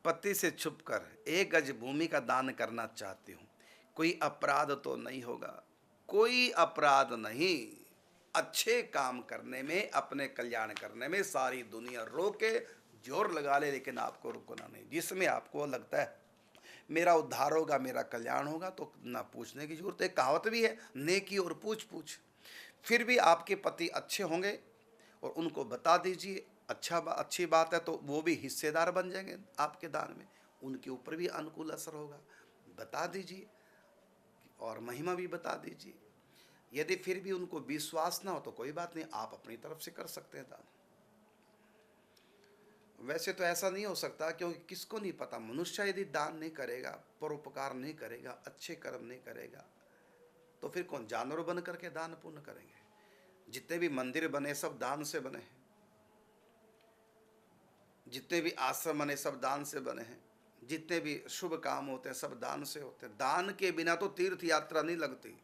पति से छुपकर 1 गज भूमि का दान करना चाहती हूँ। कोई अपराध तो नहीं होगा? कोई अपराध नहीं। अच्छे काम करने में, अपने कल्याण करने में सारी दुनिया रोके, जोर लगा ले, लेकिन आपको रुकना नहीं। जिसमें आपको लगता है मेरा उद्धार होगा, मेरा कल्याण होगा, तो ना पूछने की जरूरत है। एक कहावत भी है, नेकी और पूछ पूछ। फिर भी आपके पति अच्छे होंगे और उनको बता दीजिए, अच्छी बात है, तो वो भी हिस्सेदार बन जाएंगे आपके दान में, उनके ऊपर भी अनुकूल असर होगा। बता दीजिए और महिमा भी बता दीजिए। यदि फिर भी उनको विश्वास ना हो तो कोई बात नहीं, आप अपनी तरफ से कर सकते हैं दान। वैसे तो ऐसा नहीं हो सकता, क्योंकि किसको नहीं पता, मनुष्य यदि दान नहीं करेगा, परोपकार नहीं करेगा, अच्छे कर्म नहीं करेगा, तो फिर कौन जानवर बन करके दान पुण्य करेंगे? जितने भी मंदिर बने सब दान से बने हैं, जितने भी आश्रम बने सब दान से बने हैं, जितने भी शुभ काम होते हैं सब दान से होते हैं। दान के बिना तो तीर्थ यात्रा नहीं लगती।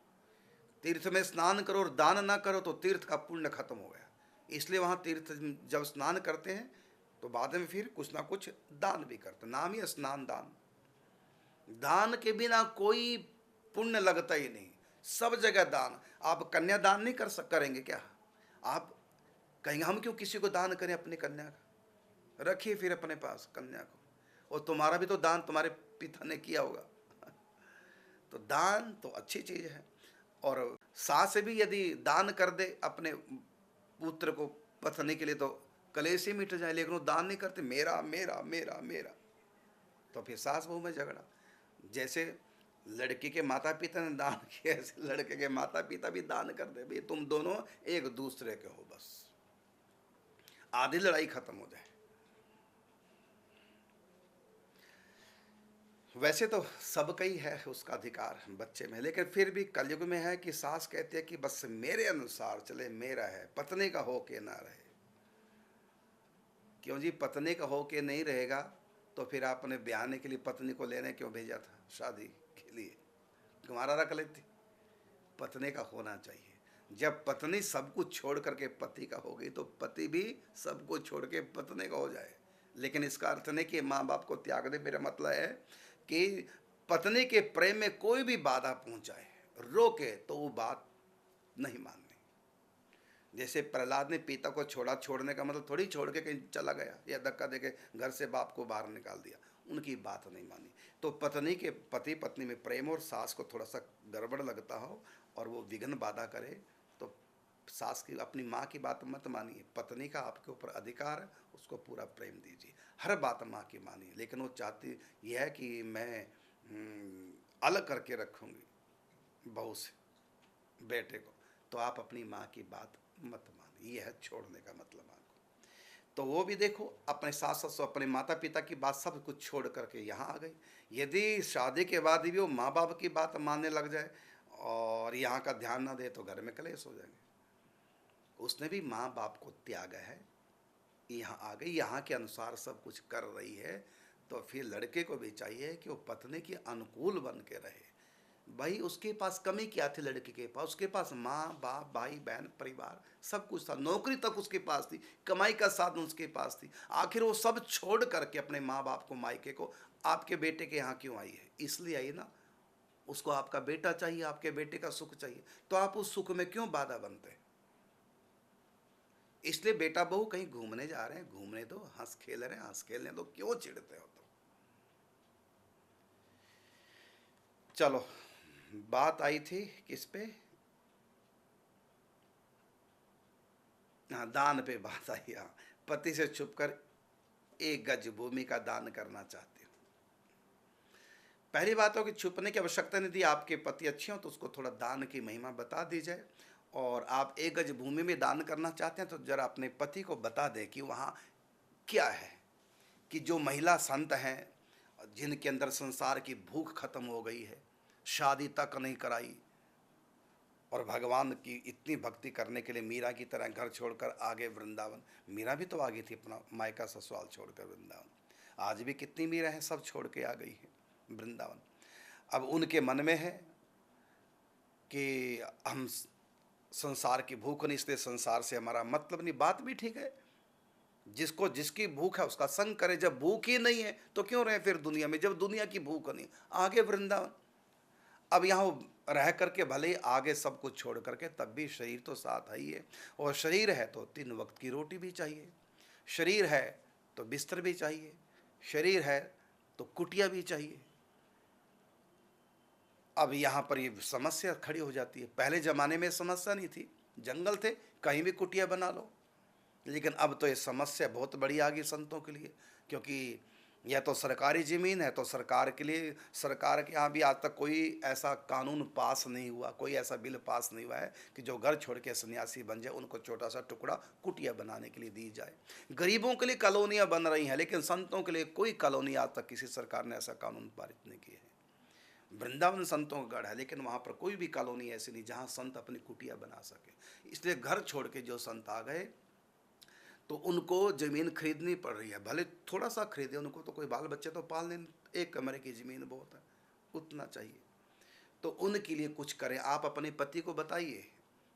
तीर्थ में स्नान करो और दान ना करो तो तीर्थ का पुण्य खत्म हो गया। इसलिए वहाँ तीर्थ जब स्नान करते हैं तो बाद में फिर कुछ ना कुछ दान भी करते, नाम ही स्नान दान। दान के बिना कोई पुण्य लगता ही नहीं, सब जगह दान। आप कन्या दान नहीं करेंगे क्या? आप कहेंगे हम क्यों किसी को दान करें अपनी कन्या का? रखिए फिर अपने पास कन्या को, और तुम्हारा भी तो दान तुम्हारे पिता ने किया होगा। तो दान तो अच्छी चीज है। और सास भी यदि दान कर दे अपने पुत्र को पत्नी के लिए तो कलेश ही मिट जाए, लेकिन वो दान नहीं करते, मेरा मेरा मेरा मेरा, तो फिर सास बहू में झगड़ा। जैसे लड़की के माता पिता ने दान किया, ऐसे लड़के के माता पिता भी दान कर दे, भाई तुम दोनों एक दूसरे के हो, बस आधी लड़ाई खत्म हो जाए। वैसे तो सबका ही है उसका अधिकार बच्चे में, लेकिन फिर भी कलयुग में है कि सास कहती है कि बस मेरे अनुसार चले, मेरा है, पत्नी का हो के ना रहे। क्यों जी? पत्नी का हो के नहीं रहेगा तो फिर आपने ब्याहने के लिए पत्नी को लेने क्यों भेजा था शादी के लिए? तुम्हारा रख लेती। पत्नी का होना चाहिए। जब पत्नी सब कुछ छोड़ करके पति का हो गई तो पति भी सब कुछ छोड़ के पत्नी का हो जाए। लेकिन इसका अर्थ नहीं कि माँ बाप को त्याग दे। मेरा मतलब है कि पत्नी के प्रेम में कोई भी बाधा पहुंचाए, रोके, तो वो बात नहीं माननी। जैसे प्रहलाद ने पिता को छोड़ा, छोड़ने का मतलब थोड़ी छोड़ के कहीं चला गया या धक्का देके घर से बाप को बाहर निकाल दिया, उनकी बात नहीं मानी। तो पत्नी के पति पत्नी में प्रेम और सास को थोड़ा सा गड़बड़ लगता हो और वो विघ्न बाधा करे तो सास की, अपनी माँ की बात मत मानिए। पत्नी का आपके ऊपर अधिकार है, उसको पूरा प्रेम दीजिए, हर बात माँ की मानिए। लेकिन वो चाहती यह है कि मैं अलग करके रखूँगी बहू से बेटे को, तो आप अपनी माँ की बात मत मानिए। यह है छोड़ने का मतलब आपको। तो वो भी देखो अपने सास ससुर, अपने माता पिता की बात सब कुछ छोड़ करके यहाँ आ गई। यदि शादी के बाद भी वो माँ बाप की बात मानने लग जाए और यहाँ का ध्यान ना दे तो घर में कलेश हो जाएंगे। उसने भी माँ बाप को त्यागा है, यहाँ आ गई, यहाँ के अनुसार सब कुछ कर रही है, तो फिर लड़के को भी चाहिए कि वो पत्नी के अनुकूल बन के रहे। भाई उसके पास कमी क्या थी? लड़की के पास, उसके पास माँ बाप भाई बहन परिवार सब कुछ था, नौकरी तक उसके पास थी, कमाई का साधन उसके पास थी। आखिर वो सब छोड़ करके अपने माँ बाप को, मायके को, आपके बेटे के यहाँ क्यों आई है? इसलिए आई ना। उसको आपका बेटा चाहिए, आपके बेटे का सुख चाहिए, तो आप उस सुख में क्यों बाधा बनते हैं? इसलिए बेटा बहू कहीं घूमने जा रहे हैं, घूमने दो, हंस खेल रहे हैं, हंस खेलने दो, क्यों चिढ़ते हो? तो चलो, बात आई थी किस पे? हाँ, दान पे बात आई। हाँ, पति से छुपकर 1 गज भूमि का दान करना चाहती हूँ। पहली बात हो कि छुपने की आवश्यकता नहीं थी। आपके पति अच्छे हो तो उसको थोड़ा दान की महिमा बता दी जाए। और आप 1 गज भूमि में दान करना चाहते हैं तो जरा अपने पति को बता दें कि वहाँ क्या है, कि जो महिला संत हैं जिनके अंदर संसार की भूख खत्म हो गई है, शादी तक नहीं कराई, और भगवान की इतनी भक्ति करने के लिए मीरा की तरह घर छोड़कर आगे वृंदावन। मीरा भी तो आ गई थी अपना मायका ससुराल छोड़कर वृंदावन। आज भी कितनी मीरा हैं, सब छोड़ के आ गई है वृंदावन। अब उनके मन में है कि हम संसार की भूख नहीं, इसलिए संसार से हमारा मतलब नहीं। बात भी ठीक है, जिसको जिसकी भूख है उसका संग करे। जब भूख ही नहीं है तो क्यों रहे फिर दुनिया में, जब दुनिया की भूख नहीं। आगे वृंदावन, अब यहाँ वो रह करके भले ही आगे सब कुछ छोड़ करके, तब भी शरीर तो साथ है ही है। और शरीर है तो 3 वक्त की रोटी भी चाहिए, शरीर है तो बिस्तर भी चाहिए, शरीर है तो कुटिया भी चाहिए। अब यहाँ पर ये समस्या खड़ी हो जाती है। पहले ज़माने में समस्या नहीं थी, जंगल थे, कहीं भी कुटिया बना लो। लेकिन अब तो ये समस्या बहुत बड़ी आ गई संतों के लिए, क्योंकि यह तो सरकारी ज़मीन है, तो सरकार के लिए, सरकार के यहाँ भी आज तक कोई ऐसा कानून पास नहीं हुआ, कोई ऐसा बिल पास नहीं हुआ है कि जो घर छोड़ के सन्यासी बन जाए उनको छोटा सा टुकड़ा कुटिया बनाने के लिए दी जाए। गरीबों के लिए कॉलोनियाँ बन रही हैं, लेकिन संतों के लिए कोई कॉलोनी आज तक किसी सरकार ने ऐसा कानून पारित नहीं किया है। वृंदावन संतों का गढ़ है, लेकिन वहाँ पर कोई भी कॉलोनी ऐसी नहीं जहाँ संत अपनी कुटिया बना सके। इसलिए घर छोड़ के जो संत आ गए तो उनको ज़मीन खरीदनी पड़ रही है, भले थोड़ा सा खरीदे, उनको तो कोई बाल बच्चे तो पाल लें, 1 कमरे की ज़मीन बहुत है, उतना चाहिए। तो उनके लिए कुछ करें। आप अपने पति को बताइए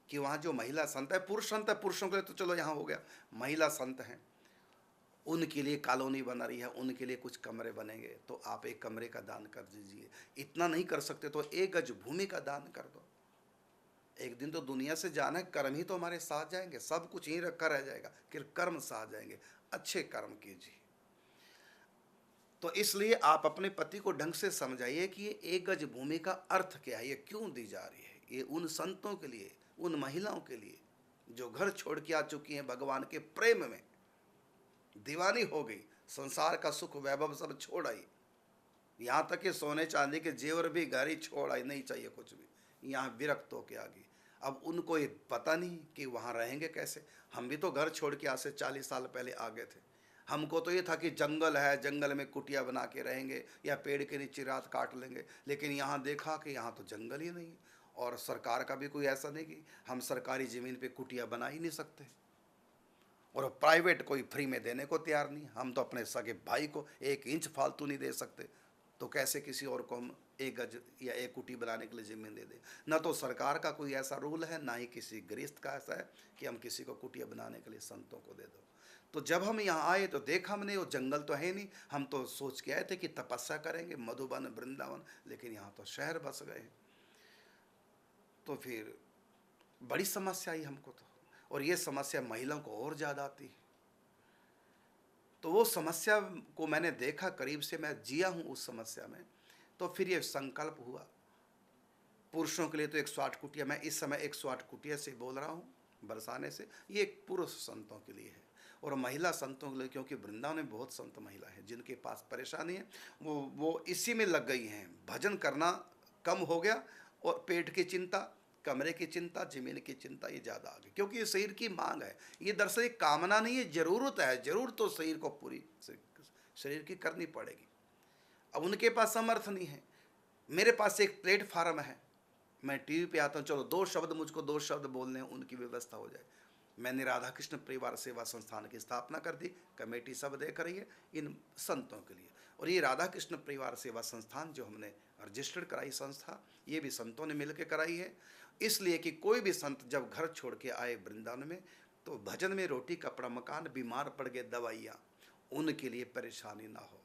कि वहाँ जो महिला संत है, पुरुष संत है, पुरुषों के लिए तो चलो यहाँ हो गया, महिला संत हैं, उनके लिए कॉलोनी बना रही है, उनके लिए कुछ कमरे बनेंगे, तो आप 1 कमरे का दान कर दीजिए। इतना नहीं कर सकते तो 1 गज भूमि का दान कर दो। एक दिन तो दुनिया से जाना है, कर्म ही तो हमारे साथ जाएंगे, सब कुछ यहीं रखा रह जाएगा, फिर कर्म साथ जाएंगे। अच्छे कर्म कीजिए। तो इसलिए आप अपने पति को ढंग से समझाइए कि ये 1 गज भूमि का अर्थ क्या है, ये क्यों दी जा रही है। ये उन संतों के लिए, उन महिलाओं के लिए जो घर छोड़ के आ चुकी हैं, भगवान के प्रेम में दीवानी हो गई, संसार का सुख वैभव सब छोड़ आई, यहाँ तक कि सोने चांदी के जेवर भी घर ही छोड़ आई, नहीं चाहिए कुछ भी, यहाँ विरक्त होके आ गई। अब उनको ये पता नहीं कि वहाँ रहेंगे कैसे। हम भी तो घर छोड़ के आज से 40 साल पहले आ गए थे। हमको तो ये था कि जंगल है, जंगल में कुटिया बना के रहेंगे या पेड़ के नीचे रात काट लेंगे। लेकिन यहाँ देखा कि यहाँ तो जंगल ही नहीं, और सरकार का भी कोई ऐसा नहीं कि हम सरकारी ज़मीन पे कुटिया बना ही नहीं सकते, और प्राइवेट कोई फ्री में देने को तैयार नहीं। हम तो अपने सगे भाई को 1 इंच फालतू नहीं दे सकते, तो कैसे किसी और को हम 1 गज या 1 कुटी बनाने के लिए ज़मीन दे दें। ना तो सरकार का कोई ऐसा रूल है, ना ही किसी गृहस्थ का ऐसा है कि हम किसी को कुटिया बनाने के लिए संतों को दे दो। तो जब हम यहाँ आए तो देखा हमने, वो जंगल तो है नहीं, हम तो सोच के आए थे कि तपस्या करेंगे, मधुबन वृंदावन, लेकिन यहाँ तो शहर बस गए। तो फिर बड़ी समस्या आई हमको तो, और ये समस्या महिलाओं को और ज़्यादा आती है। तो वो समस्या को मैंने देखा करीब से, मैं जिया हूँ उस समस्या में। तो फिर ये संकल्प हुआ, पुरुषों के लिए तो 108 कुटिया, मैं इस समय 108 कुटिया से बोल रहा हूँ बरसाने से, ये एक पुरुष संतों के लिए है, और महिला संतों के लिए, क्योंकि वृंदावन में बहुत संत महिला है जिनके पास परेशानी है, वो इसी में लग गई हैं। भजन करना कम हो गया, और पेट की चिंता, कमरे की चिंता, ज़मीन की चिंता ये ज़्यादा आ गई, क्योंकि ये शरीर की मांग है। ये दरअसल एक कामना नहीं है, ज़रूरत है, ज़रूर तो शरीर को पूरी शरीर की करनी पड़ेगी। अब उनके पास समर्थ नहीं है। मेरे पास एक प्लेटफार्म है, मैं टीवी पे आता हूँ, चलो 2 शब्द, मुझको 2 शब्द बोलने हैं, उनकी व्यवस्था हो जाए। मैंने राधा कृष्ण परिवार सेवा संस्थान की स्थापना कर दी, कमेटी सब देख रही है इन संतों के लिए। और ये राधा कृष्ण परिवार सेवा संस्थान जो हमने रजिस्टर्ड कराई संस्था, ये भी संतों ने मिलकर कराई है, इसलिए कि कोई भी संत जब घर छोड़ के आए वृंदावन में, तो भजन में रोटी कपड़ा मकान, बीमार पड़ गए दवाइयाँ, उनके लिए परेशानी ना हो।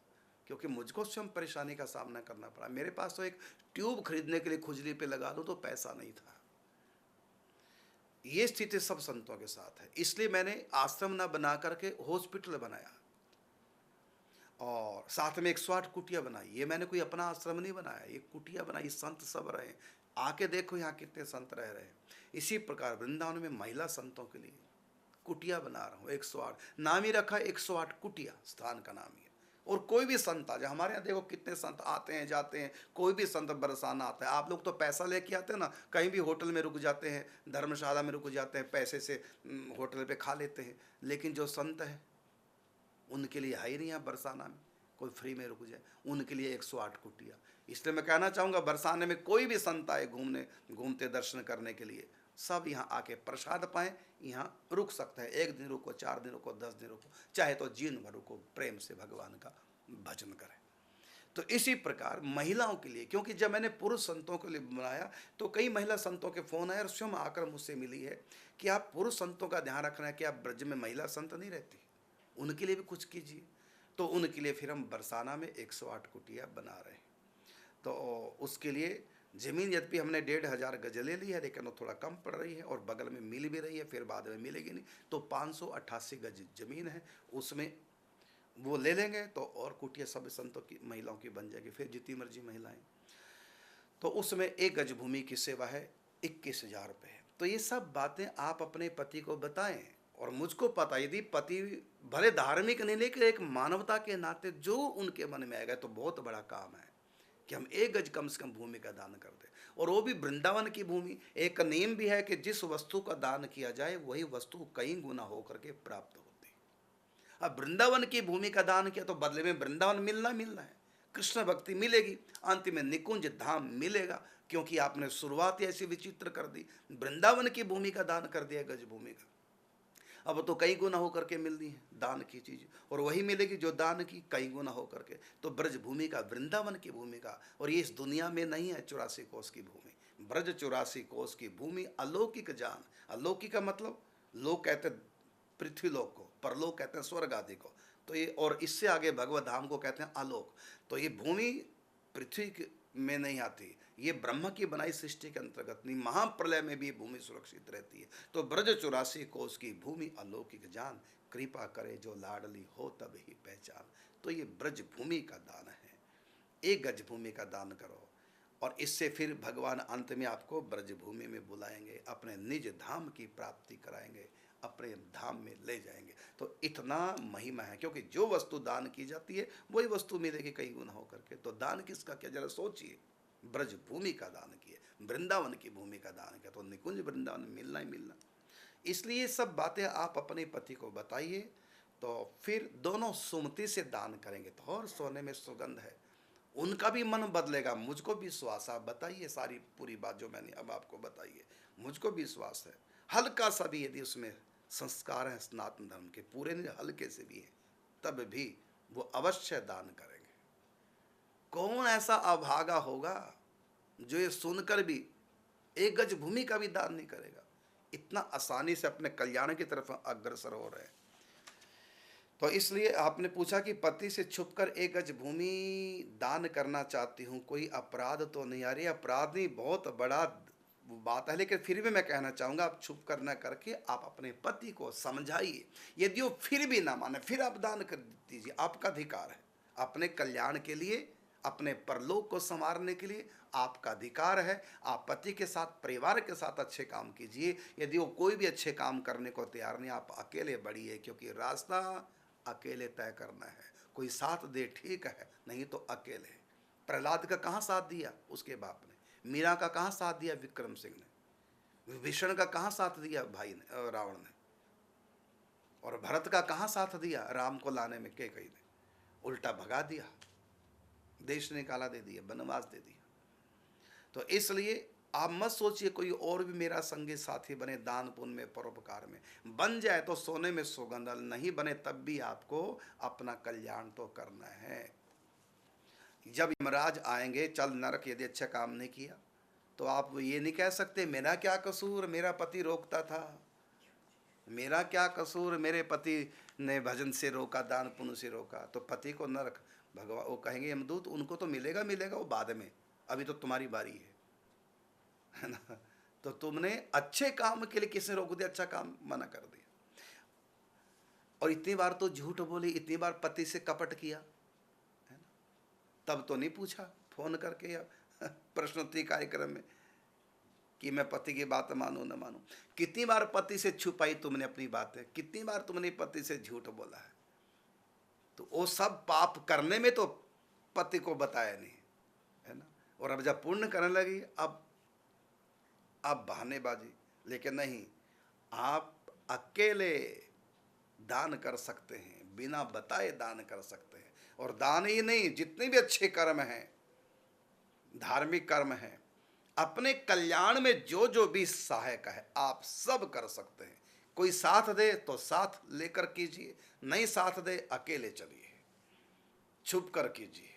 क्योंकि मुझको स्वयं परेशानी का सामना करना पड़ा। मेरे पास तो एक ट्यूब खरीदने के लिए खुजली पे लगा दूँ तो पैसा नहीं था। ये स्थिति सब संतों के साथ है। इसलिए मैंने आश्रम ना बना करके हॉस्पिटल बनाया, और साथ में 108 कुटिया बनाई। ये मैंने कोई अपना आश्रम नहीं बनाया, ये कुटिया बनाई, संत सब रहे। आके देखो यहाँ कितने संत रह रहे हैं। इसी प्रकार वृंदावन में महिला संतों के लिए कुटिया बना रहा हूँ 108, नाम ही रखा 108 कुटिया, स्थान का नाम ही है। और कोई भी संत आ जाए, हमारे यहाँ देखो कितने संत आते हैं जाते हैं, कोई भी संत बरसाना आता है। आप लोग तो पैसा लेके आते हैं ना, कहीं भी होटल में रुक जाते हैं, धर्मशाला में रुक जाते हैं, पैसे से होटल पे खा लेते हैं। लेकिन जो संत है उनके लिए है ही नहीं यहाँ बरसाना में कोई फ्री में रुक जाए, उनके लिए 108 कुटिया। इसलिए मैं कहना चाहूँगा, बरसाने में कोई भी संत आए घूमते दर्शन करने के लिए, सब यहाँ आके प्रसाद पाएँ, यहाँ रुक सकते हैं। 1 दिन रुको, 4 दिन रुको, 10 दिन रुको, चाहे तो जीवन भर रुको, प्रेम से भगवान का भजन करें। तो इसी प्रकार महिलाओं के लिए, क्योंकि जब मैंने पुरुष संतों के लिए बनाया तो कई महिला संतों के फ़ोन आए और स्वयं आकर मुझसे मिली है कि आप पुरुष संतों का ध्यान रखना है कि आप ब्रज में महिला संत नहीं रहती। उनके लिए भी कुछ कीजिए। तो उनके लिए फिर हम बरसाना में 108 कुटिया बना रहे हैं। तो उसके लिए ज़मीन यद्यपि हमने 1,500 गज ले ली है, लेकिन वो थोड़ा कम पड़ रही है और बगल में मिल भी रही है, फिर बाद में मिलेगी नहीं। तो 588 गज ज़मीन है, उसमें वो ले लेंगे तो और कुटिया सब संतों की महिलाओं की बन जाएगी, फिर जितनी मर्जी महिलाएं। तो उसमें 1 गज भूमि की सेवा है, 21,000 रुपये है। तो ये सब बातें आप अपने पति को बताएं। और मुझको पता, यदि पति भले धार्मिक नहीं, लेकिन एक मानवता के नाते जो उनके मन में आएगा तो बहुत बड़ा काम है कि हम 1 गज कम से कम भूमि का दान कर दें, और वो भी वृंदावन की भूमि। एक नियम भी है कि जिस वस्तु का दान किया जाए वही वस्तु कई गुना होकर के प्राप्त होती है। अब वृंदावन की भूमि का दान किया तो बदले में वृंदावन मिलना है, कृष्ण भक्ति मिलेगी, अंत में निकुंज धाम मिलेगा, क्योंकि आपने शुरुआत ही ऐसी विचित्र कर दी, वृंदावन की भूमि का दान कर दिया, गज भूमि का। अब तो कई गुना होकर के मिलनी है दान की चीज़, और वही मिलेगी जो दान की कई गुना होकर के। तो ब्रज भूमि का, वृंदावन की भूमि का, और ये इस दुनिया में नहीं है 84 कोस की भूमि, ब्रज 84 कोस की भूमि, अलौकिक जान। अलौकिक का मतलब लोग कहते हैं पृथ्वी लोक को, परलोक कहते हैं स्वर्ग आदि को। तो ये, और इससे आगे भगवत धाम को कहते हैं आलोक। तो ये भूमि पृथ्वी में नहीं आती, ये ब्रह्म की बनाई सृष्टि के अंतर्गत नहीं, महाप्रलय में भी भूमि सुरक्षित रहती है। तो ब्रज 84 कोस की भूमि, अलौकिक जान, कृपा करे जो लाडली हो तब ही पहचान। तो ये ब्रज भूमि का दान है, 1 गज भूमि का दान करो, और इससे फिर भगवान अंत में आपको ब्रज भूमि में बुलाएंगे, अपने निज धाम की प्राप्ति कराएंगे, अपने धाम में ले जाएंगे। तो इतना महिमा है, क्योंकि जो वस्तु दान की जाती है वही वस्तु मिलेगी कई गुना होकर के। तो दान किसका क्या, जरा सोचिए, ब्रज भूमि का दान किए, वृंदावन की भूमि का दान किया, तो निकुंज वृंदावन मिलना ही मिलना। इसलिए सब बातें आप अपने पति को बताइए, तो फिर दोनों सुमति से दान करेंगे तो और सोने में सुगंध है, उनका भी मन बदलेगा। मुझको भी विश्वास, आप बताइए सारी पूरी बात जो मैंने अब आपको बताई है, मुझको भी विश्वास है। हल्का सा भी यदि उसमें संस्कार है सनातन धर्म के, पूरे नहीं हल्के से भी है, तब भी वो अवश्य दान करेंगे। कौन ऐसा अभागा होगा जो ये सुनकर भी 1 गज भूमि का भी दान नहीं करेगा? इतना आसानी से अपने कल्याण की तरफ अग्रसर हो रहे हैं। तो इसलिए आपने पूछा कि पति से छुपकर 1 गज भूमि दान करना चाहती हूँ, कोई अपराध तो नहीं? अरे अपराध नहीं, बहुत बड़ा बात है, लेकिन फिर भी मैं कहना चाहूँगा, आप छुप कर न करके आप अपने पति को समझाइए। यदि वो फिर भी ना माने, फिर आप दान कर दीजिए, आपका अधिकार है। अपने कल्याण के लिए, अपने परलोक को संवारने के लिए आपका अधिकार है। आप पति के साथ, परिवार के साथ अच्छे काम कीजिए। यदि वो कोई भी अच्छे काम करने को तैयार नहीं, आप अकेले बढ़िए, क्योंकि रास्ता अकेले तय करना है। कोई साथ दे ठीक है, नहीं तो अकेले। प्रहलाद का कहाँ साथ दिया? उसके बाप ने। मीरा का कहाँ साथ दिया? विक्रम सिंह ने। विभीषण का कहाँ साथ दिया? भाई ने, रावण ने। और भरत का कहाँ साथ दिया? राम को लाने में कैकेयी ने। उल्टा भगा दिया, देश निकाला, दे दिया, वनवास दे दिया। तो इसलिए आप मत सोचिए कोई और भी मेरा संगी साथी बने, दान पुण्य में, परोपकार में। बन जाए तो सोने में सुगंध, नहीं बने तब भी आपको अपना कल्याण तो करना है। जब यमराज आएंगे, चल नरक, यदि अच्छा काम नहीं किया तो आप ये नहीं कह सकते मेरा क्या कसूर, मेरा पति रोकता था, मेरा क्या कसूर, मेरे पति ने भजन से रोका, दान पुण्य से रोका। तो पति को नरक, भगवान वो कहेंगे यमदूत, उनको तो मिलेगा वो बाद में, अभी तो तुम्हारी बारी है ना। तो तुमने अच्छे काम के लिए किसने रोक दिया? अच्छा काम मना कर दिया। और इतनी बार तो झूठ बोली, इतनी बार पति से कपट किया, है ना? तब तो नहीं पूछा फोन करके या प्रश्नोत्तरी कार्यक्रम में कि मैं पति की बात मानूं न मानूं। कितनी बार पति से छुपाई तुमने अपनी बातें, कितनी बार तुमने पति से झूठ बोला है। तो वो सब पाप करने में तो पति को बताया नहीं, है ना। और अब जब पुण्य करने लगी, अब बहानेबाजी। लेकिन नहीं, आप अकेले दान कर सकते हैं, बिना बताए दान कर सकते हैं। और दान ही नहीं, जितने भी अच्छे कर्म हैं, धार्मिक कर्म हैं, अपने कल्याण में जो जो भी सहायक है, आप सब कर सकते हैं। कोई साथ दे तो साथ लेकर कीजिए, नहीं साथ दे अकेले चलिए, छुप कर कीजिए।